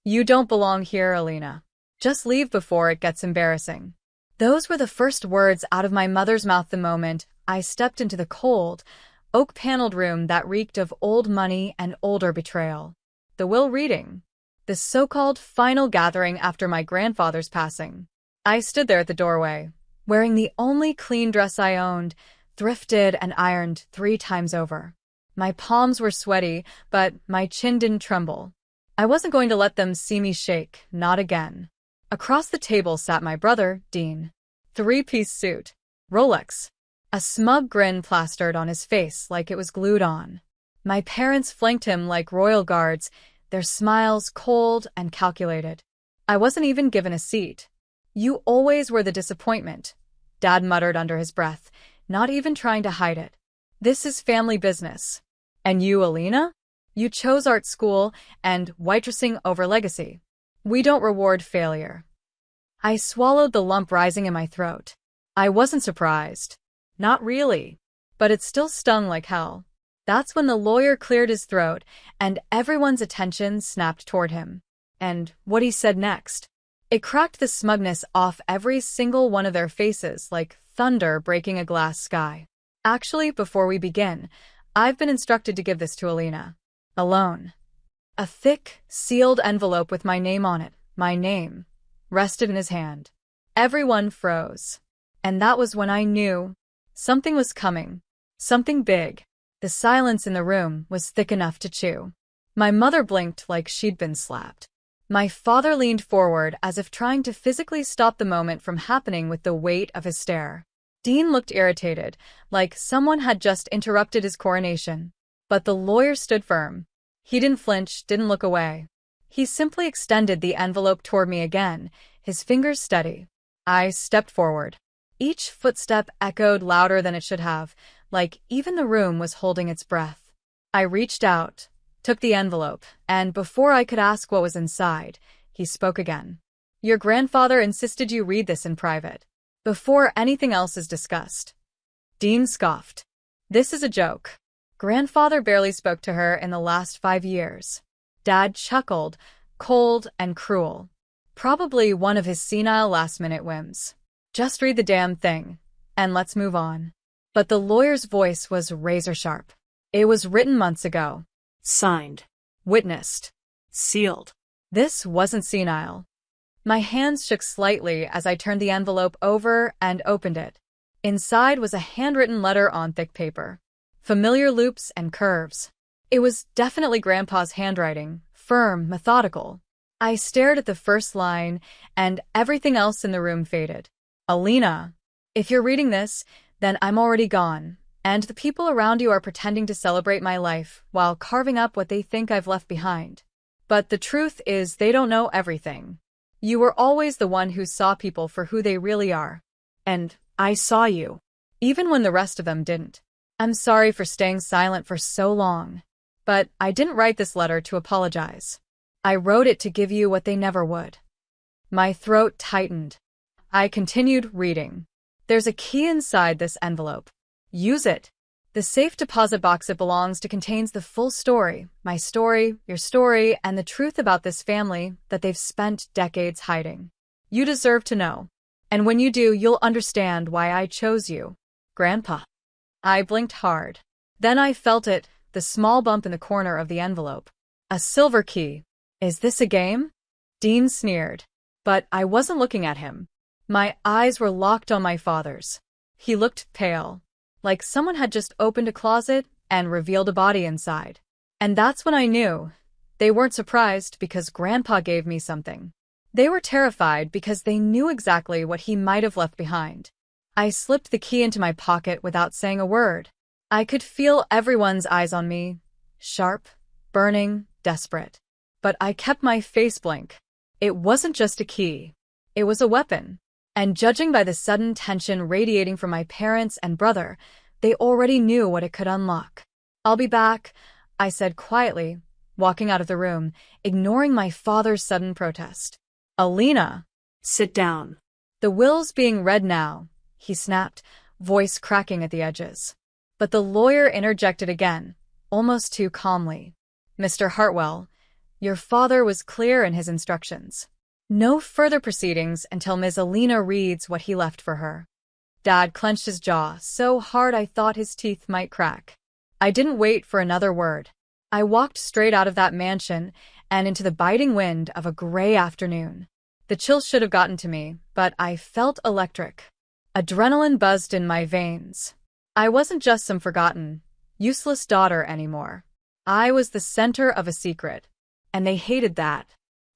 You don't belong here, Alina. Just leave before it gets embarrassing. Those were the first words out of my mother's mouth the moment I stepped into the cold, oak-paneled room that reeked of old money and older betrayal. The will reading. The so-called final gathering after my grandfather's passing. I stood there at the doorway, wearing the only clean dress I owned, thrifted and ironed 3 times over. My palms were sweaty, but my chin didn't tremble. I wasn't going to let them see me shake, not again. Across the table sat my brother, Dean. 3-piece suit. Rolex. A smug grin plastered on his face like it was glued on. My parents flanked him like royal guards, their smiles cold and calculated. I wasn't even given a seat. You always were the disappointment, Dad muttered under his breath, not even trying to hide it. This is family business. And you, Alina? You chose art school and waitressing over legacy. We don't reward failure. I swallowed the lump rising in my throat. I wasn't surprised. Not really. But it still stung like hell. That's when the lawyer cleared his throat and everyone's attention snapped toward him. And what he said next. It cracked the smugness off every single one of their faces like thunder breaking a glass sky. Actually, before we begin, I've been instructed to give this to Alina. Alone. A thick, sealed envelope with my name on it, my name, rested in his hand. Everyone froze. And that was when I knew something was coming. Something big. The silence in the room was thick enough to chew. My mother blinked like she'd been slapped. My father leaned forward as if trying to physically stop the moment from happening with the weight of his stare. Dean looked irritated, like someone had just interrupted his coronation. But the lawyer stood firm. He didn't flinch, didn't look away. He simply extended the envelope toward me again, his fingers steady. I stepped forward. Each footstep echoed louder than it should have, like even the room was holding its breath. I reached out, took the envelope, and before I could ask what was inside, he spoke again. Your grandfather insisted you read this in private, before anything else is discussed. Dean scoffed. This is a joke. Grandfather barely spoke to her in the last 5 years. Dad chuckled, cold and cruel. Probably one of his senile last-minute whims. Just read the damn thing, and let's move on. But the lawyer's voice was razor-sharp. It was written months ago. Signed. Witnessed. Sealed. This wasn't senile. My hands shook slightly as I turned the envelope over and opened it. Inside was a handwritten letter on thick paper. Familiar loops and curves. It was definitely Grandpa's handwriting, firm, methodical. I stared at the first line, and everything else in the room faded. Alina, if you're reading this, then I'm already gone, and the people around you are pretending to celebrate my life while carving up what they think I've left behind. But the truth is they don't know everything. You were always the one who saw people for who they really are. And I saw you, even when the rest of them didn't. I'm sorry for staying silent for so long. But I didn't write this letter to apologize. I wrote it to give you what they never would. My throat tightened. I continued reading. There's a key inside this envelope. Use it. The safe deposit box it belongs to contains the full story, my story, your story, and the truth about this family that they've spent decades hiding. You deserve to know. And when you do, you'll understand why I chose you. Grandpa. I blinked hard. Then I felt it, the small bump in the corner of the envelope. A silver key. Is this a game? Dean sneered. But I wasn't looking at him. My eyes were locked on my father's. He looked pale, like someone had just opened a closet and revealed a body inside. And that's when I knew. They weren't surprised because Grandpa gave me something. They were terrified because they knew exactly what he might have left behind. I slipped the key into my pocket without saying a word. I could feel everyone's eyes on me, sharp, burning, desperate. But I kept my face blank. It wasn't just a key. It was a weapon. And judging by the sudden tension radiating from my parents and brother, they already knew what it could unlock. I'll be back, I said quietly, walking out of the room, ignoring my father's sudden protest. Alina. Sit down. The will's being read now, he snapped, voice cracking at the edges. But the lawyer interjected again, almost too calmly. Mr. Hartwell, Your father was clear in his instructions. No further proceedings until Ms. Alina reads what he left for her. Dad clenched his jaw so hard I thought his teeth might crack. I didn't wait for another word. I walked straight out of that mansion and into the biting wind of a gray afternoon. The chills should have gotten to me, but I felt electric. Adrenaline buzzed in my veins. I wasn't just some forgotten, useless daughter anymore. I was the center of a secret, and they hated that.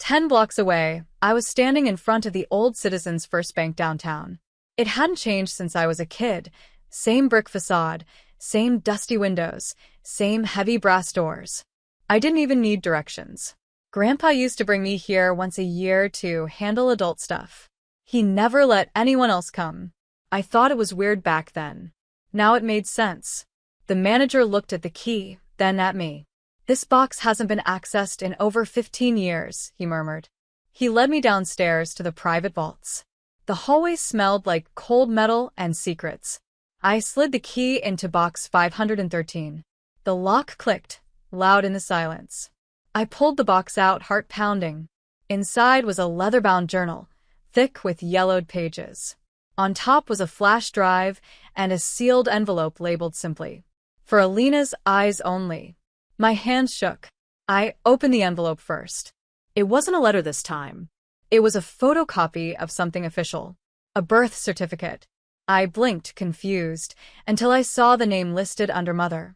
10 blocks away, I was standing in front of the old Citizens First Bank downtown. It hadn't changed since I was a kid. Same brick facade, same dusty windows, same heavy brass doors. I didn't even need directions. Grandpa used to bring me here once a year to handle adult stuff. He never let anyone else come. I thought it was weird back then. Now it made sense. The manager looked at the key, then at me. "This box hasn't been accessed in over 15 years, he murmured. He led me downstairs to the private vaults. The hallway smelled like cold metal and secrets. I slid the key into box 513. The lock clicked, loud in the silence. I pulled the box out, heart pounding. Inside was a leather-bound journal, thick with yellowed pages. On top was a flash drive and a sealed envelope labeled simply, "For Alina's eyes only." My hands shook. I opened the envelope first. It wasn't a letter this time. It was a photocopy of something official. A birth certificate. I blinked, confused, until I saw the name listed under Mother.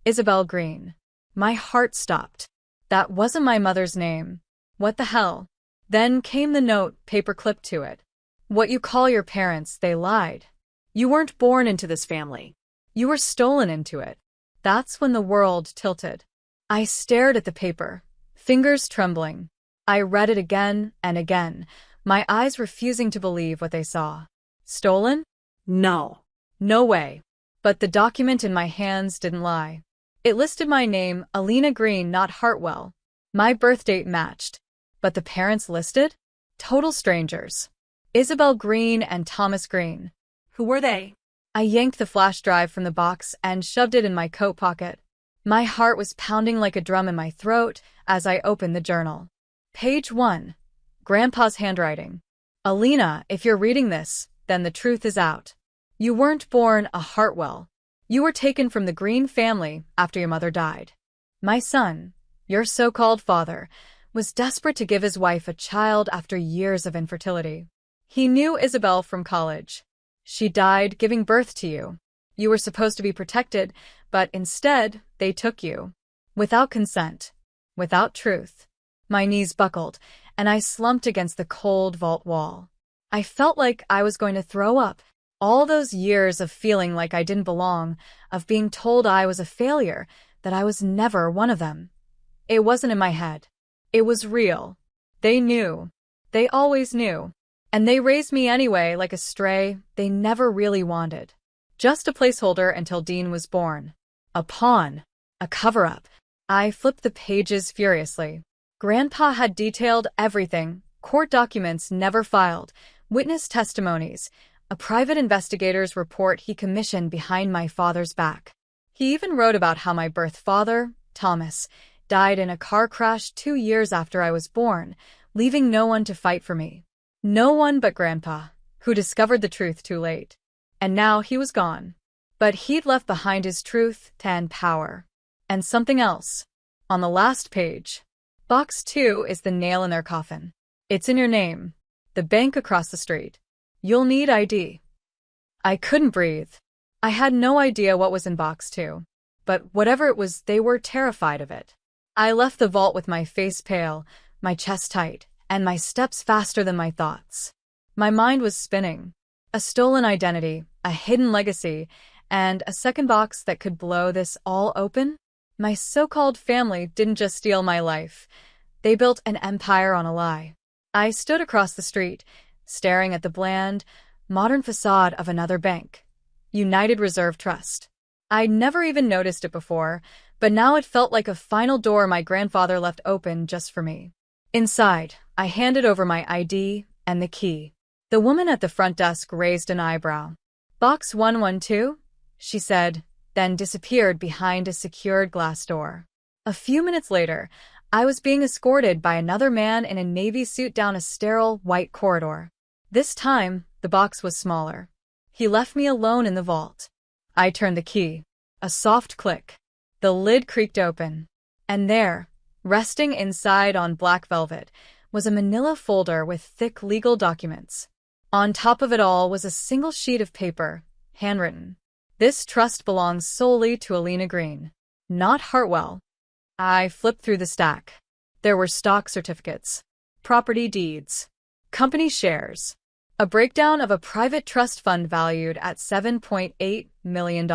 Isabel Green. My heart stopped. That wasn't my mother's name. What the hell? Then came the note, paper-clipped to it. "What you call your parents, they lied. You weren't born into this family. You were stolen into it." That's when the world tilted. I stared at the paper, fingers trembling. I read it again and again, my eyes refusing to believe what they saw. Stolen? No. No way. But the document in my hands didn't lie. It listed my name, Alina Green, not Hartwell. My birth date matched. But the parents listed? Total strangers. Isabel Green and Thomas Green. Who were they? I yanked the flash drive from the box and shoved it in my coat pocket. My heart was pounding like a drum in my throat as I opened the journal. Page 1. Grandpa's handwriting. "Alina, if you're reading this, then the truth is out. You weren't born a Hartwell. You were taken from the Green family after your mother died. My son, your so-called father, was desperate to give his wife a child after years of infertility. He knew Isabel from college. She died giving birth to you. You were supposed to be protected, but instead, they took you. Without consent. Without truth." My knees buckled, and I slumped against the cold vault wall. I felt like I was going to throw up. All those years of feeling like I didn't belong, of being told I was a failure, that I was never one of them. It wasn't in my head. It was real. They knew. They always knew. And they raised me anyway like a stray they never really wanted. Just a placeholder until Dean was born. A pawn. A cover-up. I flipped the pages furiously. Grandpa had detailed everything, court documents never filed, witness testimonies, a private investigator's report he commissioned behind my father's back. He even wrote about how my birth father, Thomas, died in a car crash 2 years after I was born, leaving no one to fight for me. No one but Grandpa, who discovered the truth too late. And now he was gone. But he'd left behind his truth and power. And something else. On the last page. Box 2 is the nail in their coffin. It's in your name. The bank across the street. You'll need ID. I couldn't breathe. I had no idea what was in box 2. But whatever it was, they were terrified of it. I left the vault with my face pale, my chest tight, and my steps faster than my thoughts. My mind was spinning. A stolen identity, a hidden legacy, and a second box that could blow this all open? My so-called family didn't just steal my life. They built an empire on a lie. I stood across the street, staring at the bland, modern facade of another bank. United Reserve Trust. I'd never even noticed it before, but now it felt like a final door my grandfather left open just for me. Inside, I handed over my ID and the key. The woman at the front desk raised an eyebrow. "Box 112?" she said, then disappeared behind a secured glass door. A few minutes later, I was being escorted by another man in a navy suit down a sterile, white corridor. This time, the box was smaller. He left me alone in the vault. I turned the key. A soft click. The lid creaked open. And there, resting inside on black velvet, was a manila folder with thick legal documents. On top of it all was a single sheet of paper, handwritten. This trust belongs solely to Alina Green, not Hartwell. I flipped through the stack. There were stock certificates, property deeds, company shares, a breakdown of a private trust fund valued at $7.8 million,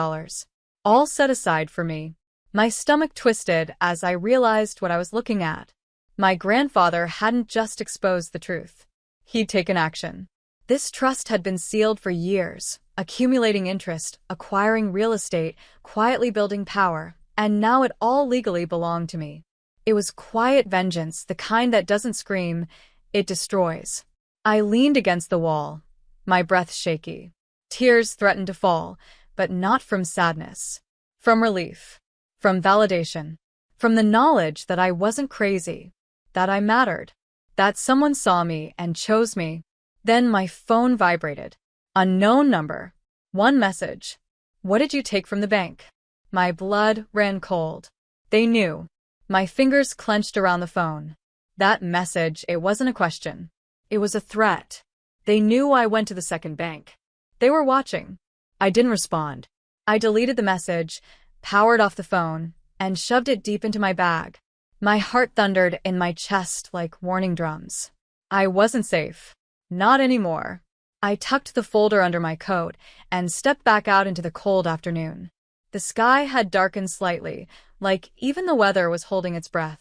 all set aside for me. My stomach twisted as I realized what I was looking at. My grandfather hadn't just exposed the truth. He'd taken action. This trust had been sealed for years, accumulating interest, acquiring real estate, quietly building power, and now it all legally belonged to me. It was quiet vengeance, the kind that doesn't scream, it destroys. I leaned against the wall, my breath shaky. Tears threatened to fall, but not from sadness. From relief. From validation. From the knowledge that I wasn't crazy. That I mattered. That someone saw me and chose me. Then my phone vibrated. Unknown number. One message. What did you take from the bank? My blood ran cold. They knew. My fingers clenched around the phone. That message, it wasn't a question. It was a threat. They knew I went to the second bank. They were watching. I didn't respond. I deleted the message, powered off the phone, and shoved it deep into my bag. My heart thundered in my chest like warning drums. I wasn't safe. Not anymore. I tucked the folder under my coat and stepped back out into the cold afternoon. The sky had darkened slightly, like even the weather was holding its breath.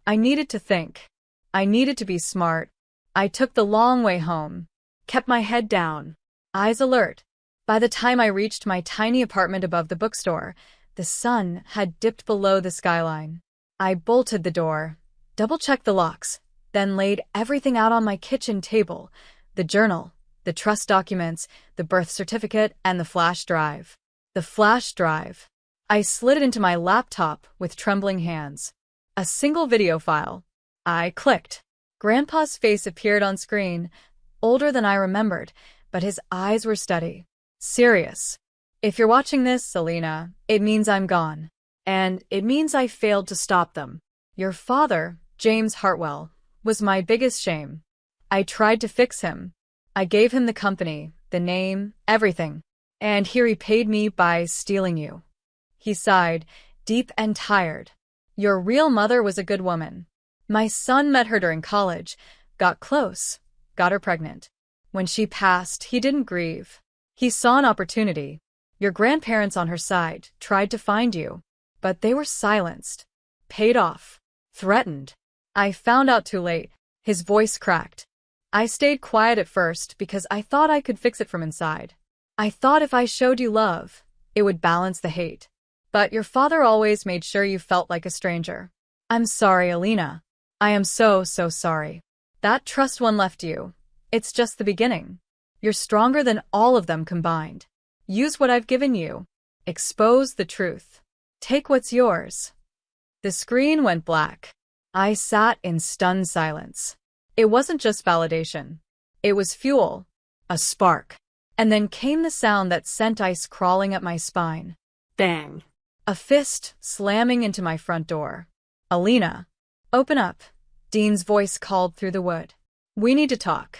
I needed to think. I needed to be smart. I took the long way home, kept my head down, eyes alert. By the time I reached my tiny apartment above the bookstore, the sun had dipped below the skyline. I bolted the door, double-checked the locks, then laid everything out on my kitchen table, the journal, the trust documents, the birth certificate, and the flash drive. The flash drive. I slid it into my laptop with trembling hands. A single video file. I clicked. Grandpa's face appeared on screen, older than I remembered, but his eyes were steady. Serious. If you're watching this, Selena, it means I'm gone. And it means I failed to stop them. Your father, James Hartwell, was my biggest shame. I tried to fix him. I gave him the company, the name, everything. And he repaid me by stealing you. He sighed, deep and tired. Your real mother was a good woman. My son met her during college, got close, got her pregnant. When she passed, he didn't grieve. He saw an opportunity. Your grandparents on her side tried to find you, but they were silenced, paid off, threatened. I found out too late. His voice cracked. I stayed quiet at first because I thought I could fix it from inside. I thought if I showed you love, it would balance the hate. But your father always made sure you felt like a stranger. I'm sorry, Alina. I am so sorry. That trust one left you. It's just the beginning. You're stronger than all of them combined. Use what I've given you. Expose the truth. Take what's yours. The screen went black. I sat in stunned silence. It wasn't just validation. It was fuel. A spark. And then came the sound that sent ice crawling up my spine. Bang. A fist slamming into my front door. Alina. Open up. Dean's voice called through the wood. We need to talk.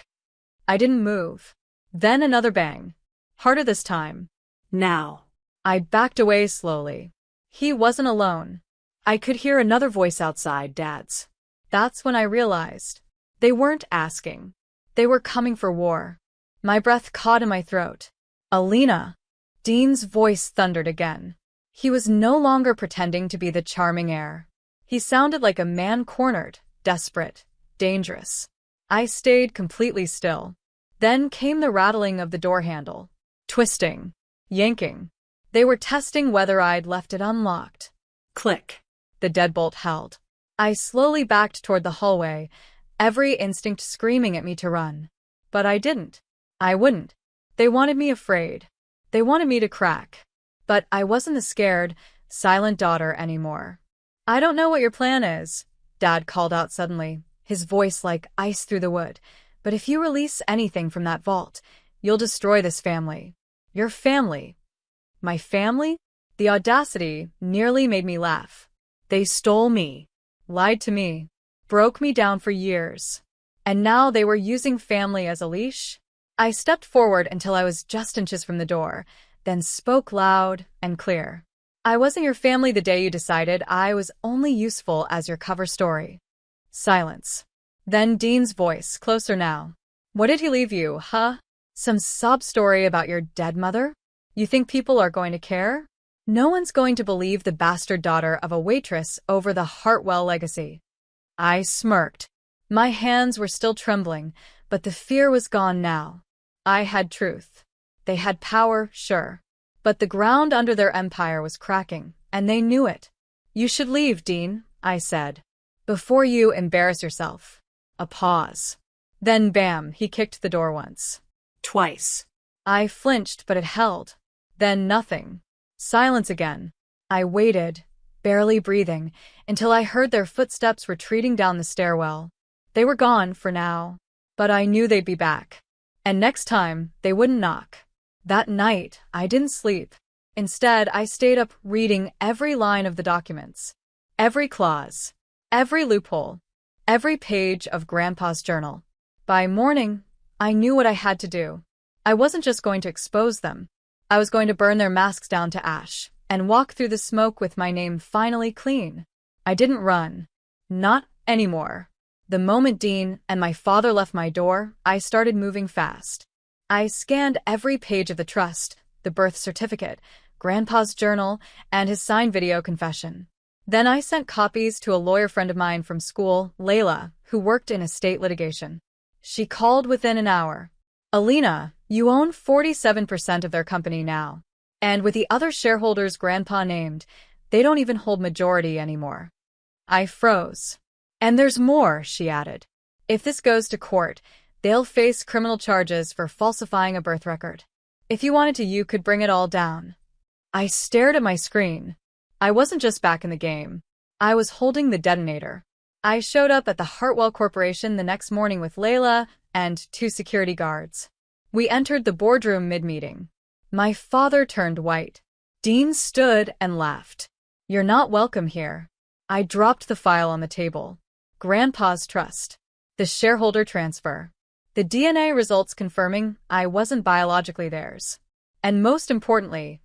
I didn't move. Then another bang. Harder this time. Now. I backed away slowly. He wasn't alone. I could hear another voice outside, Dad's. That's when I realized. They weren't asking. They were coming for war. My breath caught in my throat. Alina. Dean's voice thundered again. He was no longer pretending to be the charming heir. He sounded like a man cornered, desperate, dangerous. I stayed completely still. Then came the rattling of the door handle. Twisting. Yanking. They were testing whether I'd left it unlocked. Click. The deadbolt held. I slowly backed toward the hallway, every instinct screaming at me to run. But I didn't. I wouldn't. They wanted me afraid. They wanted me to crack. But I wasn't the scared, silent daughter anymore. I don't know what your plan is, Dad called out suddenly, his voice like ice through the wood. But if you release anything from that vault, you'll destroy this family. Your family. My family? The audacity nearly made me laugh. They stole me, lied to me, broke me down for years. And now they were using family as a leash? I stepped forward until I was just inches from the door, then spoke loud and clear. I wasn't your family the day you decided I was only useful as your cover story. Silence. Then Dean's voice, closer now. What did he leave you, huh? Some sob story about your dead mother? You think people are going to care? No one's going to believe the bastard daughter of a waitress over the Hartwell legacy. I smirked. My hands were still trembling, but the fear was gone now. I had truth. They had power, sure. But the ground under their empire was cracking, and they knew it. You should leave, Dean, I said. Before you embarrass yourself. A pause. Then bam, he kicked the door once. Twice. I flinched, but it held. Then nothing. Silence again. I waited, barely breathing, until I heard their footsteps retreating down the stairwell. They were gone for now, but I knew they'd be back. And next time, they wouldn't knock. That night, I didn't sleep. Instead, I stayed up reading every line of the documents. Every clause. Every loophole. Every page of Grandpa's journal. By morning, I knew what I had to do. I wasn't just going to expose them. I was going to burn their masks down to ash and walk through the smoke with my name finally clean. I didn't run. Not anymore. The moment Dean and my father left my door, I started moving fast. I scanned every page of the trust, the birth certificate, Grandpa's journal, and his signed video confession. Then I sent copies to a lawyer friend of mine from school, Layla, who worked in estate litigation. She called within an hour. Alina, you own 47% of their company now. And with the other shareholders Grandpa named, they don't even hold majority anymore. I froze. And there's more, she added. If this goes to court, they'll face criminal charges for falsifying a birth record. If you wanted to, you could bring it all down. I stared at my screen. I wasn't just back in the game. I was holding the detonator. I showed up at the Hartwell Corporation the next morning with Layla and 2 security guards. We entered the boardroom mid-meeting. My father turned white. Dean stood and laughed. You're not welcome here. I dropped the file on the table. Grandpa's trust. The shareholder transfer. The DNA results confirming I wasn't biologically theirs. And most importantly,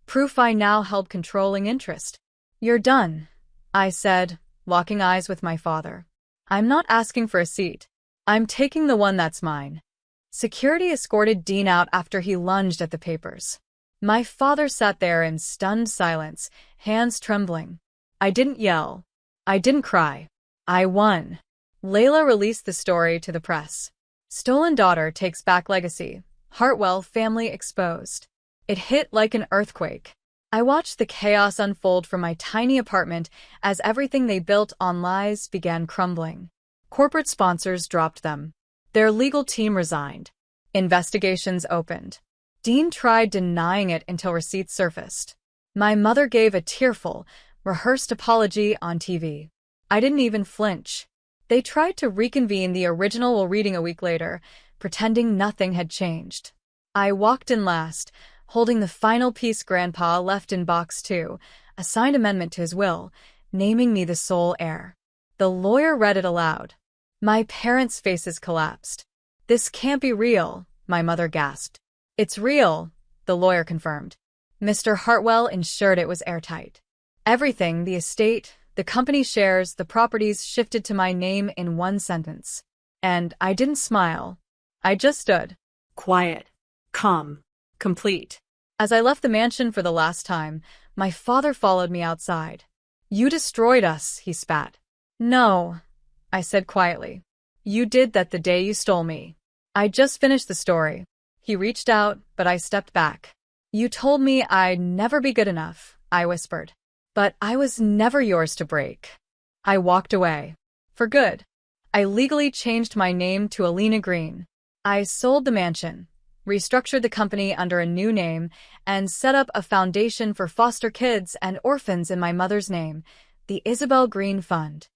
proof I now held controlling interest. You're done, I said, locking eyes with my father. I'm not asking for a seat. I'm taking the one that's mine. Security escorted Dean out after he lunged at the papers. My father sat there in stunned silence, hands trembling. I didn't yell. I didn't cry. I won. Layla released the story to the press. Stolen daughter takes back legacy. Hartwell family exposed. It hit like an earthquake. I watched the chaos unfold from my tiny apartment as everything they built on lies began crumbling. Corporate sponsors dropped them. Their legal team resigned. Investigations opened. Dean tried denying it until receipts surfaced. My mother gave a tearful, rehearsed apology on TV. I didn't even flinch. They tried to reconvene the original reading a week later, pretending nothing had changed. I walked in last, holding the final piece Grandpa left in Box 2, a signed amendment to his will, naming me the sole heir. The lawyer read it aloud. My parents' faces collapsed. This can't be real, my mother gasped. It's real, the lawyer confirmed. Mr. Hartwell ensured it was airtight. Everything, the estate, the company shares, the properties shifted to my name in one sentence. And I didn't smile. I just stood. Quiet. Calm. Complete. As I left the mansion for the last time, my father followed me outside. You destroyed us, he spat. No, I said quietly. You did that the day you stole me. I just finished the story. He reached out, but I stepped back. You told me I'd never be good enough, I whispered. But I was never yours to break. I walked away. For good. I legally changed my name to Alina Green. I sold the mansion, restructured the company under a new name, and set up a foundation for foster kids and orphans in my mother's name, the Isabel Green Fund.